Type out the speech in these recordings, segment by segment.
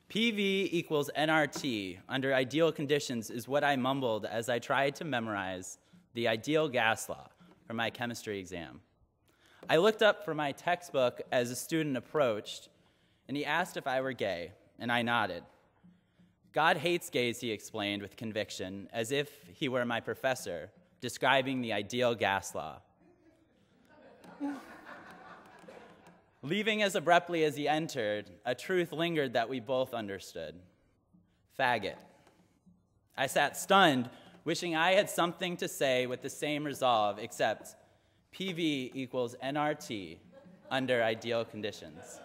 PV equals nRT under ideal conditions is what I mumbled as I tried to memorize the ideal gas law for my chemistry exam. I looked up from my textbook as a student approached, and he asked if I were gay, and I nodded. God hates gays, he explained with conviction, as if he were my professor, describing the ideal gas law. Leaving as abruptly as he entered, a truth lingered that we both understood. Faggot. I sat stunned, wishing I had something to say with the same resolve, except PV equals nRT under ideal conditions.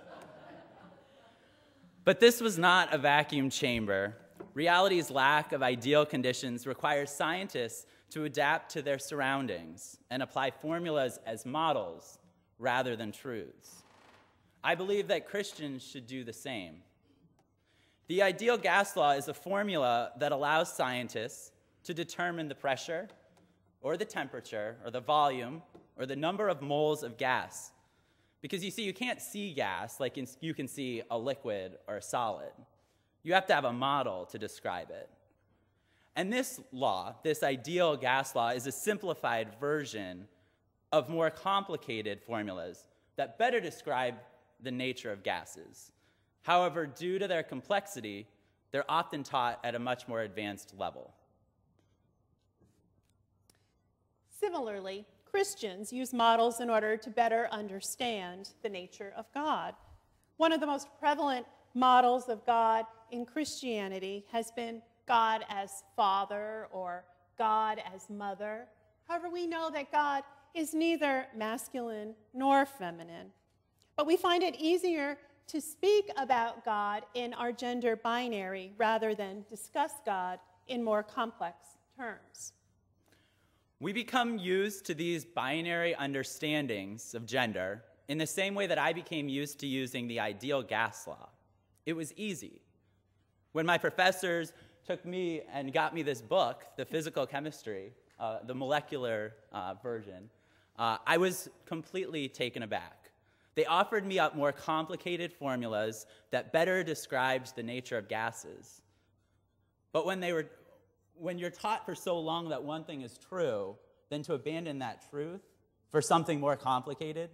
But this was not a vacuum chamber. Reality's lack of ideal conditions requires scientists to adapt to their surroundings and apply formulas as models rather than truths. I believe that Christians should do the same. The ideal gas law is a formula that allows scientists to determine the pressure, or the temperature, or the volume, or the number of moles of gas. Because you see, you can't see gas like you can see a liquid or a solid. You have to have a model to describe it. And this law, this ideal gas law, is a simplified version of more complicated formulas that better describe the nature of gases. However, due to their complexity, they're often taught at a much more advanced level. Similarly, Christians use models in order to better understand the nature of God. One of the most prevalent models of God in Christianity has been God as Father or God as Mother. However, we know that God is neither masculine nor feminine. But we find it easier to speak about God in our gender binary rather than discuss God in more complex terms. We become used to these binary understandings of gender in the same way that I became used to using the ideal gas law. It was easy. When my professors took me and got me this book, the physical chemistry, the molecular version, I was completely taken aback. They offered me up more complicated formulas that better described the nature of gases. But when you're taught for so long that one thing is true, then to abandon that truth for something more complicated,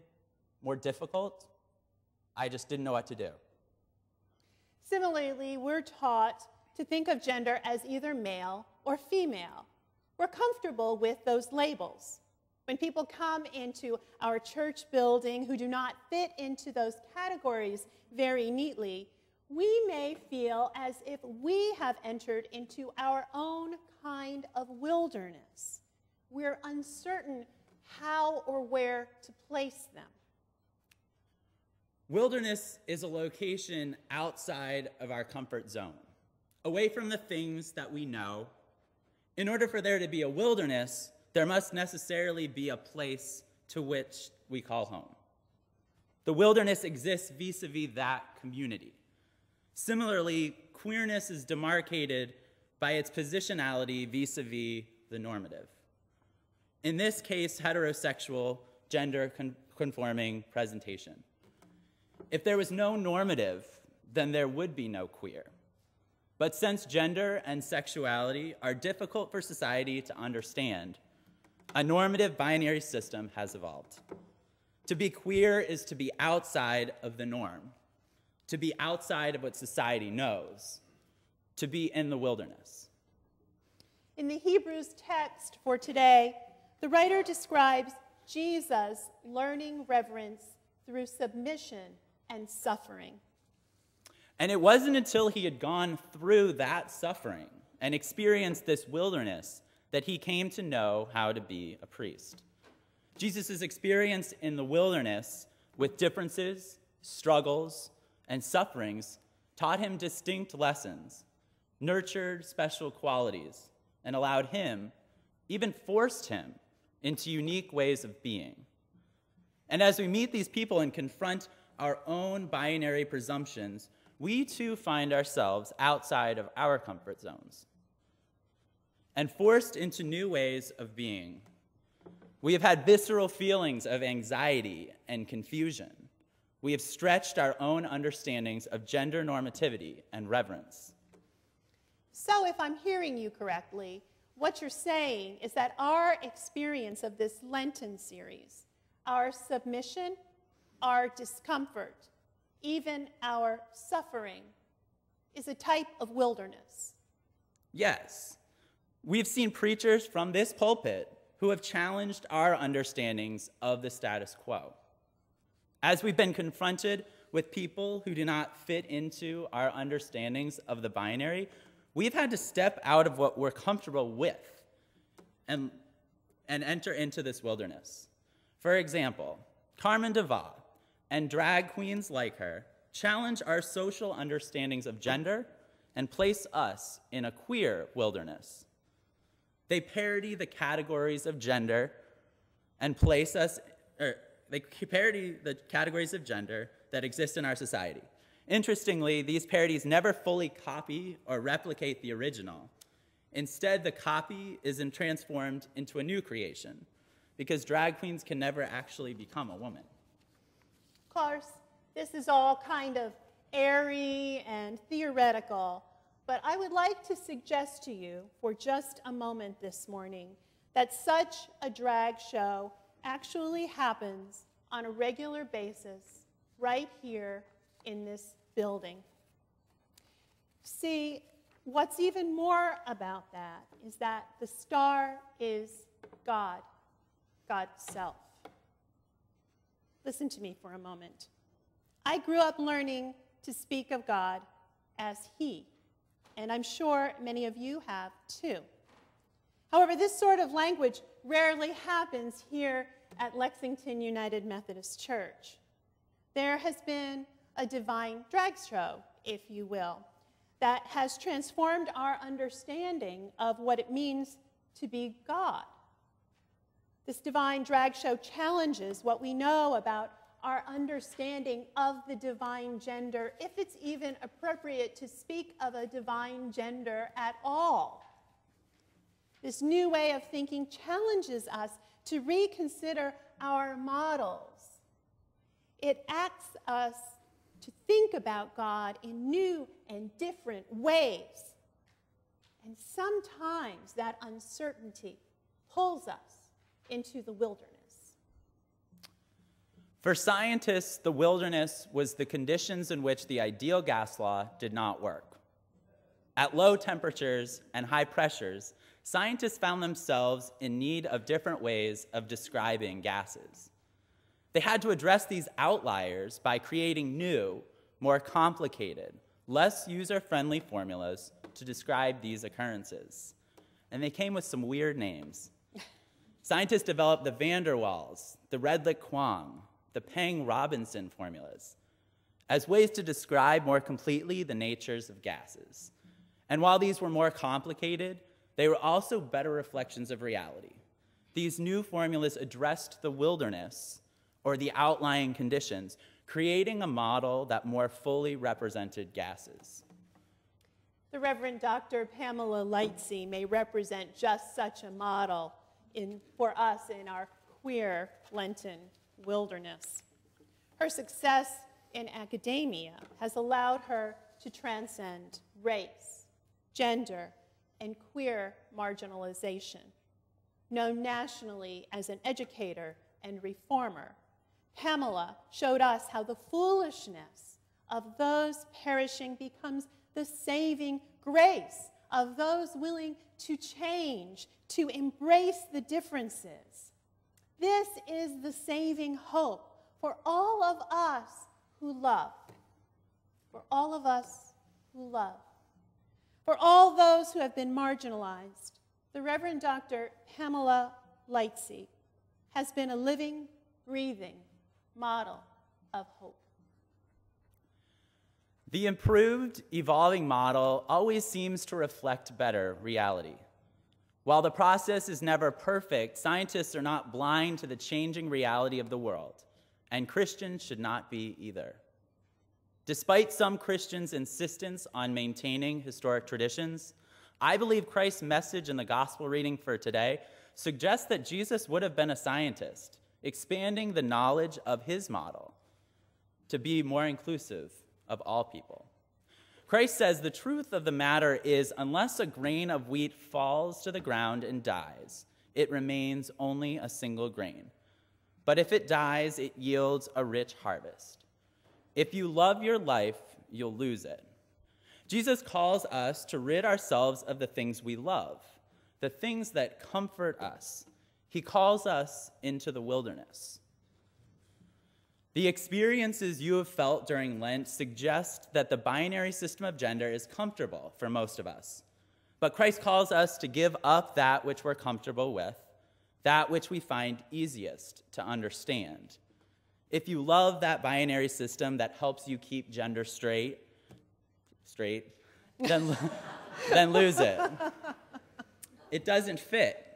more difficult, I just didn't know what to do. Similarly, we're taught to think of gender as either male or female. We're comfortable with those labels. When people come into our church building who do not fit into those categories very neatly, we may feel as if we have entered into our own kind of wilderness. We're uncertain how or where to place them. Wilderness is a location outside of our comfort zone, away from the things that we know. In order for there to be a wilderness, there must necessarily be a place to which we call home. The wilderness exists vis-a-vis that community. Similarly, queerness is demarcated by its positionality vis-a-vis the normative. In this case, heterosexual, gender-conforming presentation. If there was no normative, then there would be no queer. But since gender and sexuality are difficult for society to understand, a normative binary system has evolved. To be queer is to be outside of the norm, to be outside of what society knows, to be in the wilderness. In the Hebrews text for today, the writer describes Jesus learning reverence through submission and suffering. And it wasn't until he had gone through that suffering and experienced this wilderness that he came to know how to be a priest. Jesus' experience in the wilderness with differences, struggles, and sufferings taught him distinct lessons, nurtured special qualities, and allowed him, even forced him, into unique ways of being. And as we meet these people and confront our own binary presumptions, we too find ourselves outside of our comfort zones and forced into new ways of being. We have had visceral feelings of anxiety and confusion. We have stretched our own understandings of gender normativity and reverence. So if I'm hearing you correctly, what you're saying is that our experience of this Lenten series, our submission, our discomfort, even our suffering, is a type of wilderness. Yes, we've seen preachers from this pulpit who have challenged our understandings of the status quo. As we've been confronted with people who do not fit into our understandings of the binary, we've had to step out of what we're comfortable with and enter into this wilderness. For example, Carmen DeVos and drag queens like her challenge our social understandings of gender and place us in a queer wilderness. They parody the categories of gender and place us, they parody the categories of gender that exist in our society. Interestingly, these parodies never fully copy or replicate the original. Instead, the copy is transformed into a new creation, because drag queens can never actually become a woman. Of course, this is all kind of airy and theoretical, but I would like to suggest to you for just a moment this morning that such a drag show actually happens on a regular basis right here in this building. See, what's even more about that is that the star is God, God's self. Listen to me for a moment. I grew up learning to speak of God as He, and I'm sure many of you have too. However, this sort of language rarely happens here at Lexington United Methodist Church. There has been a divine drag show, if you will, that has transformed our understanding of what it means to be God. This divine drag show challenges what we know about our understanding of the divine gender, if it's even appropriate to speak of a divine gender at all. This new way of thinking challenges us to reconsider our models. It asks us to think about God in new and different ways. And sometimes that uncertainty pulls us into the wilderness. For scientists, the wilderness was the conditions in which the ideal gas law did not work. At low temperatures and high pressures, scientists found themselves in need of different ways of describing gases. They had to address these outliers by creating new, more complicated, less user-friendly formulas to describe these occurrences. And they came with some weird names. Scientists developed the van der Waals, the Redlich-Kwong, the Peng-Robinson formulas as ways to describe more completely the natures of gases. And while these were more complicated, they were also better reflections of reality. These new formulas addressed the wilderness, or the outlying conditions, creating a model that more fully represented gases. The Reverend Dr. Pamela Leigh may represent just such a model for us in our Queer Lenten Wilderness. Her success in academia has allowed her to transcend race, gender, and queer marginalization. Known nationally as an educator and reformer, Pamela showed us how the foolishness of those perishing becomes the saving grace of those willing to change, to embrace the differences. This is the saving hope for all of us who love. For all of us who love. For all those who have been marginalized, the Reverend Dr. Pamela Leigh has been a living, breathing model of hope. The improved, evolving model always seems to reflect better reality. While the process is never perfect, scientists are not blind to the changing reality of the world, and Christians should not be either. Despite some Christians' insistence on maintaining historic traditions, I believe Christ's message in the gospel reading for today suggests that Jesus would have been a scientist, expanding the knowledge of his model. to be more inclusive of all people. Christ says the truth of the matter is, unless a grain of wheat falls to the ground and dies, it remains only a single grain. But if it dies, it yields a rich harvest. If you love your life, you'll lose it. Jesus calls us to rid ourselves of the things we love, the things that comfort us. He calls us into the wilderness. The experiences you have felt during Lent suggest that the binary system of gender is comfortable for most of us. But Christ calls us to give up that which we're comfortable with, that which we find easiest to understand. If you love that binary system that helps you keep gender straight, then lose it. It doesn't fit.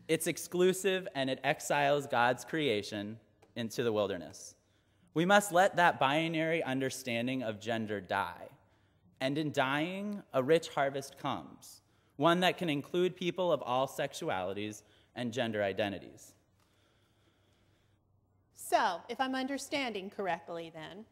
It's exclusive, and it exiles God's creation into the wilderness. We must let that binary understanding of gender die. And in dying, a rich harvest comes, one that can include people of all sexualities and gender identities. So, if I'm understanding correctly then,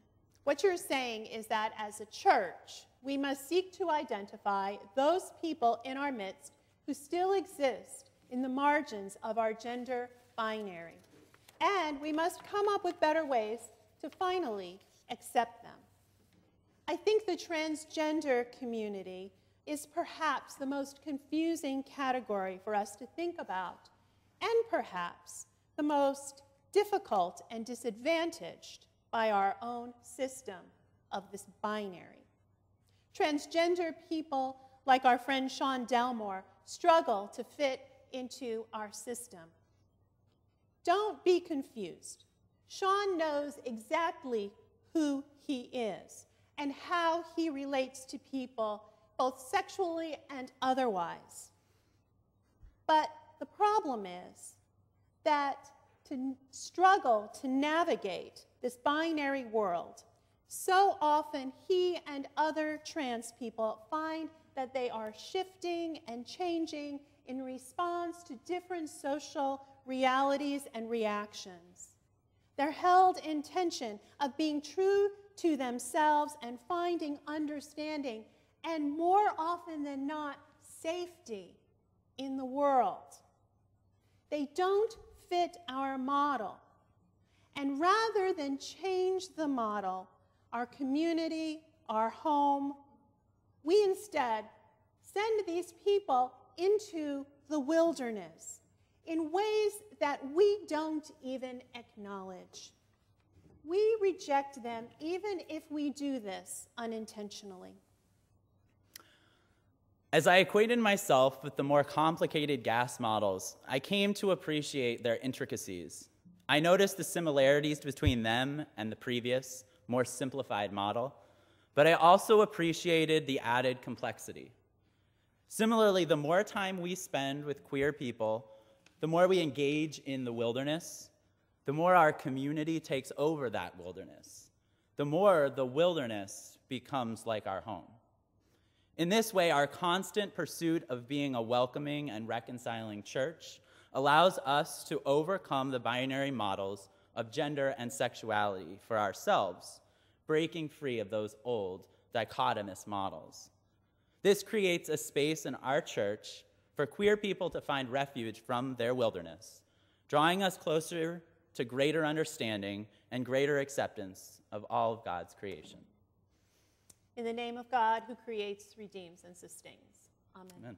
what you're saying is that as a church, we must seek to identify those people in our midst who still exist in the margins of our gender binary. And we must come up with better ways to finally accept them. I think the transgender community is perhaps the most confusing category for us to think about, and perhaps the most difficult and disadvantaged by our own system of this binary. Transgender people, like our friend Sean Delmore, struggle to fit into our system. Don't be confused. Sean knows exactly who he is and how he relates to people, both sexually and otherwise. But the problem is that to struggle to navigate this binary world, so often he and other trans people find that they are shifting and changing in response to different social realities and reactions. They're held in tension of being true to themselves and finding understanding, and more often than not, safety in the world. They don't fit our model. And rather than change the model, our community, our home, we instead send these people into the wilderness in ways that we don't even acknowledge. We reject them even if we do this unintentionally. As I equated myself with the more complicated gas models, I came to appreciate their intricacies. I noticed the similarities between them and the previous, more simplified model, but I also appreciated the added complexity. Similarly, the more time we spend with queer people, the more we engage in the wilderness, the more our community takes over that wilderness, the more the wilderness becomes like our home. In this way, our constant pursuit of being a welcoming and reconciling church allows us to overcome the binary models of gender and sexuality for ourselves, breaking free of those old dichotomous models. This creates a space in our church for queer people to find refuge from their wilderness, drawing us closer to greater understanding and greater acceptance of all of God's creation. In the name of God, who creates, redeems, and sustains. Amen. Amen.